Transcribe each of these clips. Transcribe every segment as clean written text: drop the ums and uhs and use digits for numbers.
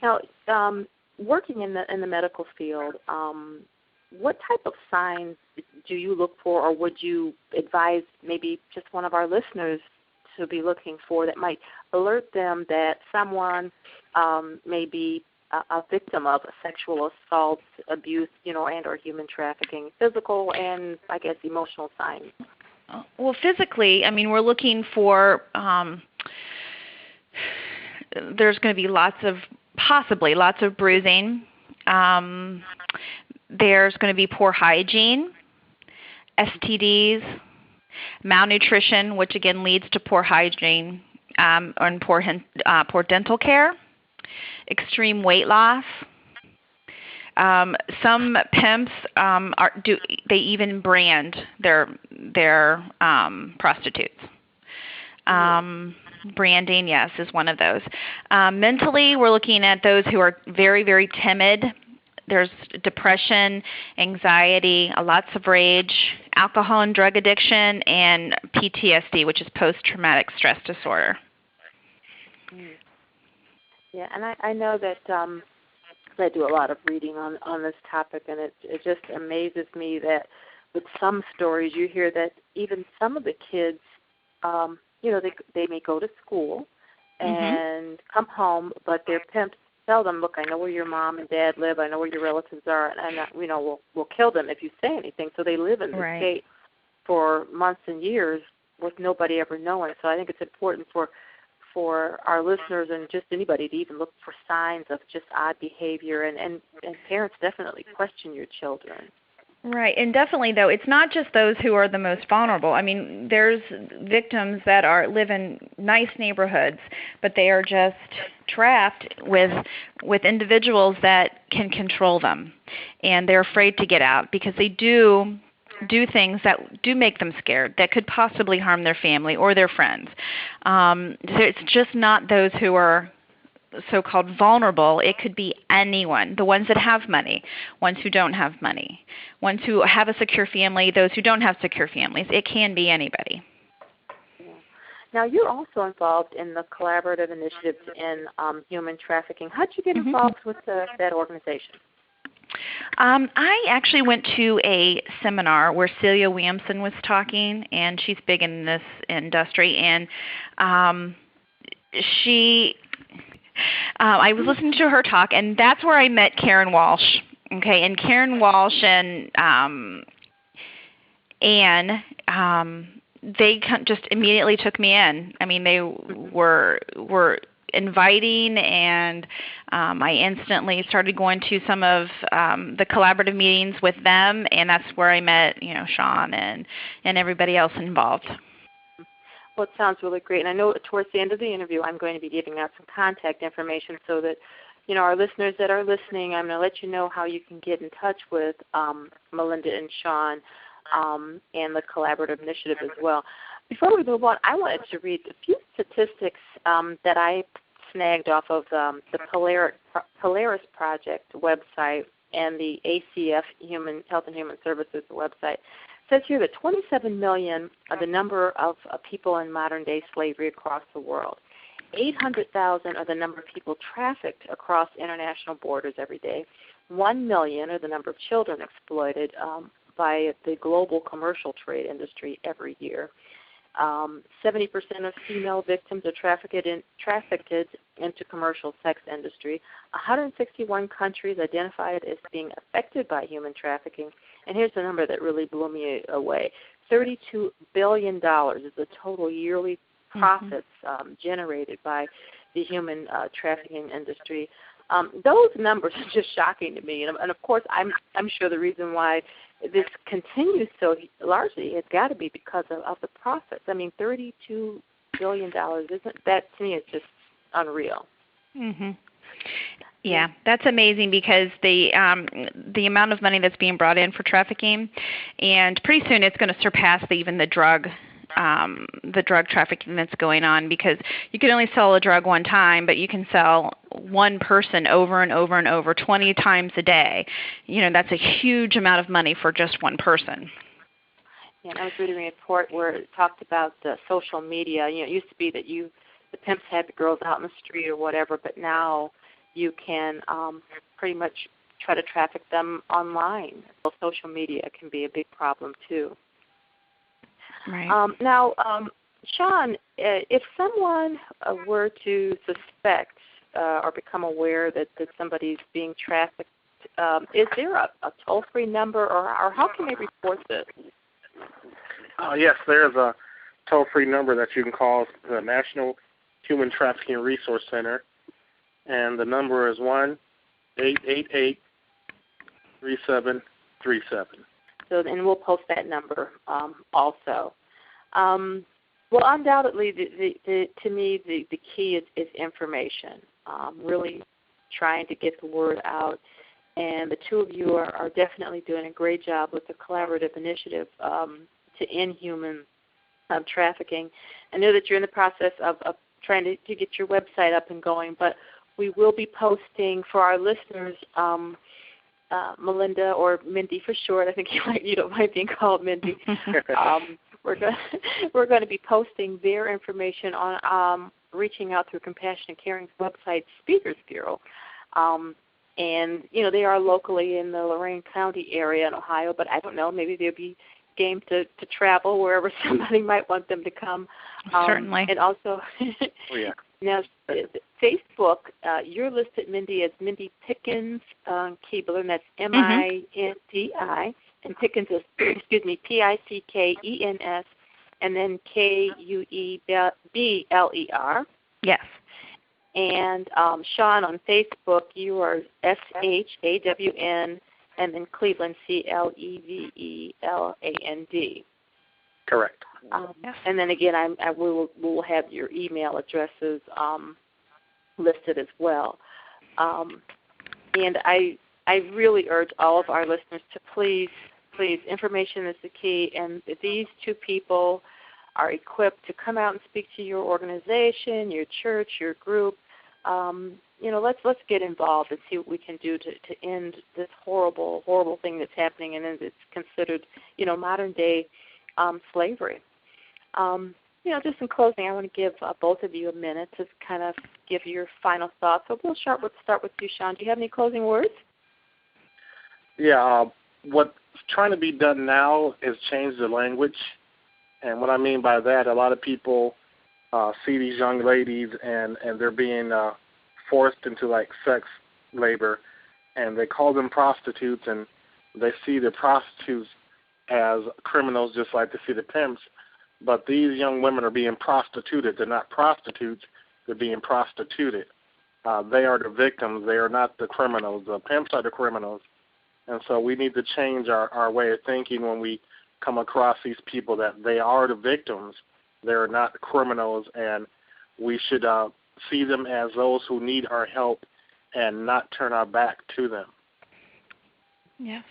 Now, working in the medical field, what type of signs do you look for, or would you advise maybe just one of our listeners to be looking for that might alert them that someone may be a victim of sexual assault, abuse, and or human trafficking, physical and, I guess, emotional signs? Well, physically, I mean, we're looking for, there's going to be possibly lots of bruising. There's going to be poor hygiene, STDs, malnutrition, which again leads to poor hygiene, and poor dental care, extreme weight loss. Some pimps they even brand their prostitutes. Branding, yes, is one of those. Mentally, we're looking at those who are very, very timid. There's depression, anxiety, lots of rage, alcohol and drug addiction, and PTSD, which is post-traumatic stress disorder. Yeah, and I know that I do a lot of reading on this topic, and it just amazes me that with some stories you hear that even some of the kids, they may go to school and come home, but their pimps tell them, look, I know where your mom and dad live, I know where your relatives are, and we'll kill them if you say anything. So they live in the state for months and years with nobody ever knowing. So I think it's important for our listeners and just anybody to even look for signs of just odd behavior, and parents definitely question your children. Right, and definitely, though, it's not just those who are the most vulnerable. I mean, there's victims that live in nice neighborhoods, but they are just trapped with individuals that can control them, and they're afraid to get out because they do things that do make them scared, that could possibly harm their family or their friends. So it's just not those who are so-called vulnerable. It could be anyone, the ones that have money, ones who don't have money, ones who have a secure family, those who don't have secure families. It can be anybody. Yeah. Now, you're also involved in the collaborative initiatives in human trafficking. How did you get involved with that organization? I actually went to a seminar where Celia Williamson was talking, and she's big in this industry, and I was listening to her talk, and that's where I met Karen Walsh. Okay, and Karen Walsh and Anne, they just immediately took me in. I mean, they were inviting, and I instantly started going to some of the collaborative meetings with them, and that's where I met, Shawn and everybody else involved. Well, it sounds really great, and I know towards the end of the interview I'm going to be giving out some contact information so that, our listeners that are listening, I'm going to let you know how you can get in touch with Melinda and Shawn and the collaborative initiative as well. Before we move on, I wanted to read a few statistics that I snagged off of the Polaris Project website and the ACF Health and Human Services website. It says here that 27 million are the number of people in modern-day slavery across the world. 800,000 are the number of people trafficked across international borders every day. 1 million are the number of children exploited by the global commercial trade industry every year. 70% of female victims are trafficked into commercial sex industry. 161 countries identified as being affected by human trafficking. And here's the number that really blew me away. $32 billion is the total yearly profits generated by the human trafficking industry. Those numbers are just shocking to me. And of course, I'm sure the reason why this continues so largely has got to be because of the profits. I mean, $32 billion, isn't that, to me, is just unreal. Yeah, that's amazing because the amount of money that's being brought in for trafficking, and pretty soon it's going to surpass even the drug trafficking that's going on, because you can only sell a drug one time, but you can sell one person over and over and over 20 times a day. That's a huge amount of money for just one person. Yeah, and I was reading a report where it talked about the social media. It used to be that the pimps had the girls out in the street or whatever, but now you can pretty much try to traffic them online. Well, social media can be a big problem too. Right. Now, Shawn, if someone were to suspect or become aware that somebody's being trafficked, is there a toll-free number, or how can they report this? Yes, there's a toll-free number that you can call the National Human Trafficking Resource Center, and the number is 1-888-3737. So, and we'll post that number also. Well, undoubtedly, to me, the key is information. Really trying to get the word out, and the two of you are definitely doing a great job with the collaborative initiative to end human trafficking. I know that you're in the process of trying to get your website up and going, but we will be posting for our listeners, Melinda, or Mindy for short. I think you don't mind being called Mindy. We're going to be posting their information on reaching out through Compassionate Caring's website, Speakers Bureau. And, they are locally in the Lorain County area in Ohio, but I don't know, maybe they'll be game to travel wherever somebody might want them to come. Certainly. And also, now, Facebook, you're listed, Mindy, as Mindy Pickens Kuebler, and that's M-I-N-D-I, and Pickens is, P-I-C-K-E-N-S, and then K-U-E-B-L-E-R. Yes. And Shawn, on Facebook, you are S-H-A-W-N, and then Cleveland, C-L-E-V-E-L-A-N-D. Correct. Yes. And then again, we will have your email addresses listed as well. And I really urge all of our listeners to please, information is the key. And these two people are equipped to come out and speak to your organization, your church, your group. Let's get involved and see what we can do to end this horrible thing that's happening, and it's considered, modern day slavery. Just in closing, I want to give both of you a minute to kind of give your final thoughts. So we'll start with you, Shawn. Do you have any closing words? Yeah, what's trying to be done now is change the language. And what I mean by that, a lot of people see these young ladies and they're being forced into like sex labor, and they call them prostitutes, and they see the prostitutes as criminals just like they see the pimps. But these young women are being prostituted. They're not prostitutes. They're being prostituted. They are the victims. They are not the criminals. The pimps are the criminals. And so we need to change our way of thinking when we come across these people, that they are the victims. They're not criminals, and we should see them as those who need our help and not turn our back to them. Yes.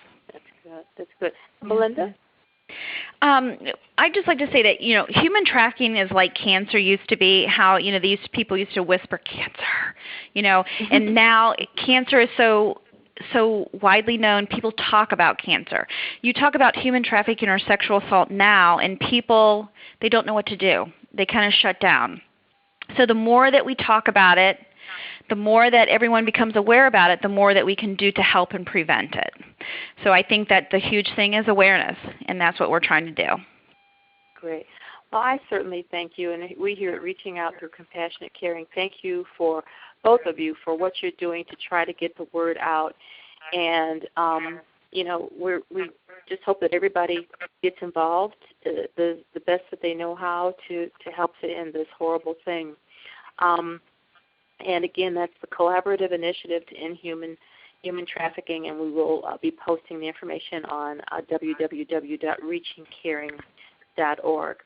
That's good. Melinda? I'd just like to say that, human trafficking is like cancer used to be, how, these people used to whisper cancer, and now cancer is so widely known. People talk about cancer. You talk about human trafficking or sexual assault now, and people, they don't know what to do. They kind of shut down. So the more that we talk about it, the more that everyone becomes aware about it, the more that we can do to help and prevent it. So I think that the huge thing is awareness, and that's what we're trying to do. Great. Well, I certainly thank you, and we here at Reaching Out Through Compassionate Caring, thank you for both of you for what you're doing to try to get the word out. And, we just hope that everybody gets involved the best that they know how to help to end this horrible thing. And again, that's the collaborative initiative to end human trafficking, and we will be posting the information on www.reachingcaring.org.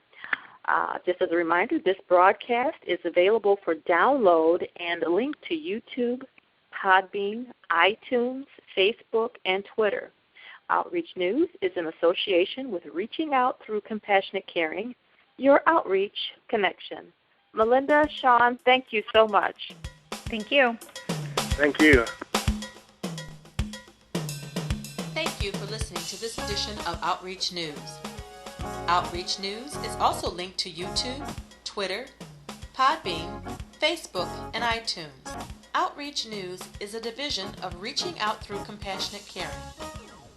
Just as a reminder, this broadcast is available for download and a link to YouTube, Podbean, iTunes, Facebook, and Twitter. Outreach News is in association with Reaching Out Through Compassionate Caring, your outreach connection. Melinda, Shawn, thank you so much. Thank you. Thank you. Thank you for listening to this edition of Outreach News. Outreach News is also linked to YouTube, Twitter, Podbean, Facebook, and iTunes. Outreach News is a division of Reaching Out Through Compassionate Caring.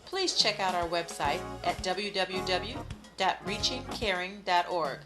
Please check out our website at www.reachingcaring.org.